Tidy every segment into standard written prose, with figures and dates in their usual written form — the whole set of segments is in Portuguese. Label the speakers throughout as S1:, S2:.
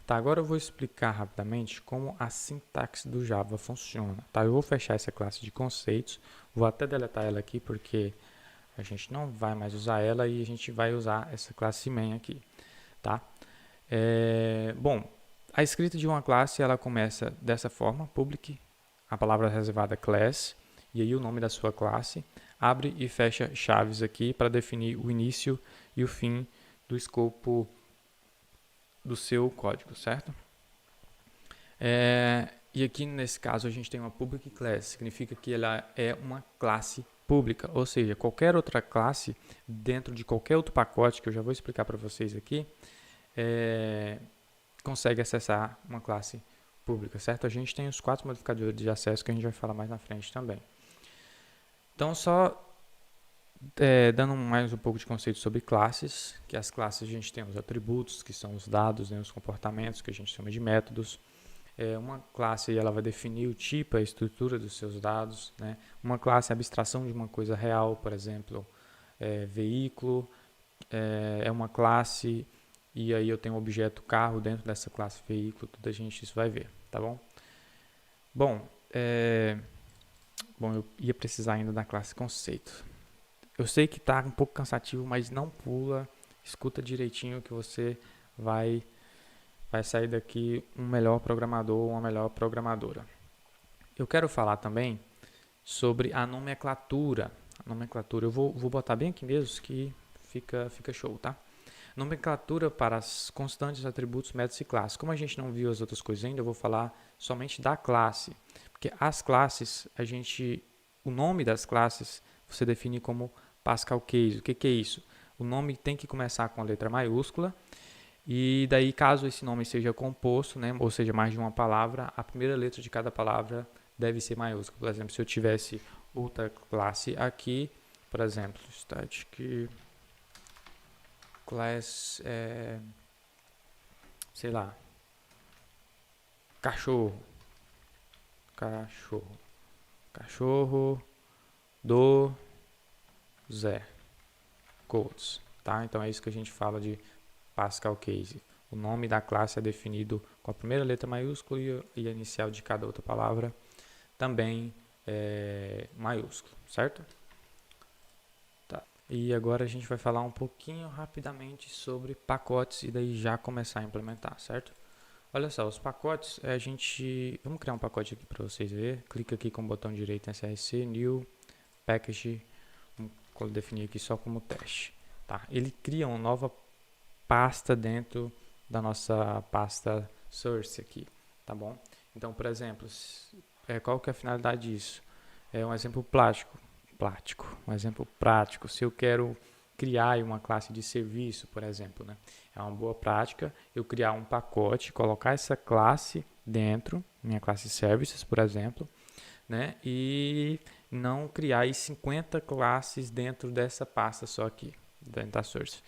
S1: Tá, agora eu vou explicar rapidamente como a sintaxe do Java funciona. Tá, eu vou fechar essa classe de conceitos, vou até deletar ela aqui porque a gente não vai mais usar ela e a gente vai usar essa classe main aqui, tá? Bom, a escrita de uma classe ela começa dessa forma, public, a palavra reservada class, e aí o nome da sua classe, abre e fecha chaves aqui para definir o início e o fim do escopo do seu código, certo? E aqui nesse caso a gente tem uma public class, significa que ela é uma classe pública, ou seja, qualquer outra classe dentro de qualquer outro pacote que eu já vou explicar para vocês aqui, consegue acessar uma classe pública, certo? A gente tem os 4 modificadores de acesso que a gente vai falar mais na frente também. Então, só dando mais um pouco de conceito sobre classes, que as classes a gente tem os atributos, que são os dados, né, os comportamentos, que a gente chama de métodos. Uma classe ela vai definir o tipo, a estrutura dos seus dados. Né? Uma classe é a abstração de uma coisa real, por exemplo, veículo, é uma classe, e aí eu tenho um objeto carro dentro dessa classe veículo, tudo a gente isso vai ver, tá bom? Bom, eu ia precisar ainda da classe conceito. Eu sei que está um pouco cansativo, mas não pula, escuta direitinho que você vai sair daqui um melhor programador ou uma melhor programadora. Eu quero falar também sobre a nomenclatura. Eu vou botar bem aqui mesmo que fica show, tá? Nomenclatura para as constantes, atributos, métodos e classes. Como a gente não viu as outras coisas ainda, eu vou falar somente da classe. Porque as classes, o nome das classes, você define como Pascal Case. O que é isso? O nome tem que começar com a letra maiúscula. E daí, caso esse nome seja composto, né, ou seja, mais de uma palavra, a primeira letra de cada palavra deve ser maiúscula. Por exemplo, se eu tivesse outra classe aqui, por exemplo, static class, sei lá, cachorro do Zé, quotes, tá? Então é isso que a gente fala de Pascal Case. O nome da classe é definido com a primeira letra maiúscula e a inicial de cada outra palavra também maiúsculo, certo? Tá. E agora a gente vai falar um pouquinho rapidamente sobre pacotes e daí já começar a implementar, certo? Olha só, os pacotes, vamos criar um pacote aqui para vocês verem. Clica aqui com o botão direito em SRC, New, Package, vou definir aqui só como teste. Tá? Ele cria uma nova pasta dentro da nossa pasta source aqui, tá bom? Então, por exemplo, qual que é a finalidade disso? É um exemplo um exemplo prático. Se eu quero criar uma classe de serviço, por exemplo, né? É uma boa prática eu criar um pacote, colocar essa classe dentro, minha classe services, por exemplo, né? E não criar aí 50 classes dentro dessa pasta só aqui, dentro da source.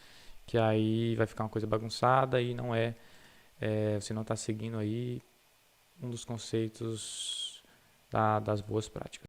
S1: Que aí vai ficar uma coisa bagunçada e não você não está seguindo aí um dos conceitos das boas práticas.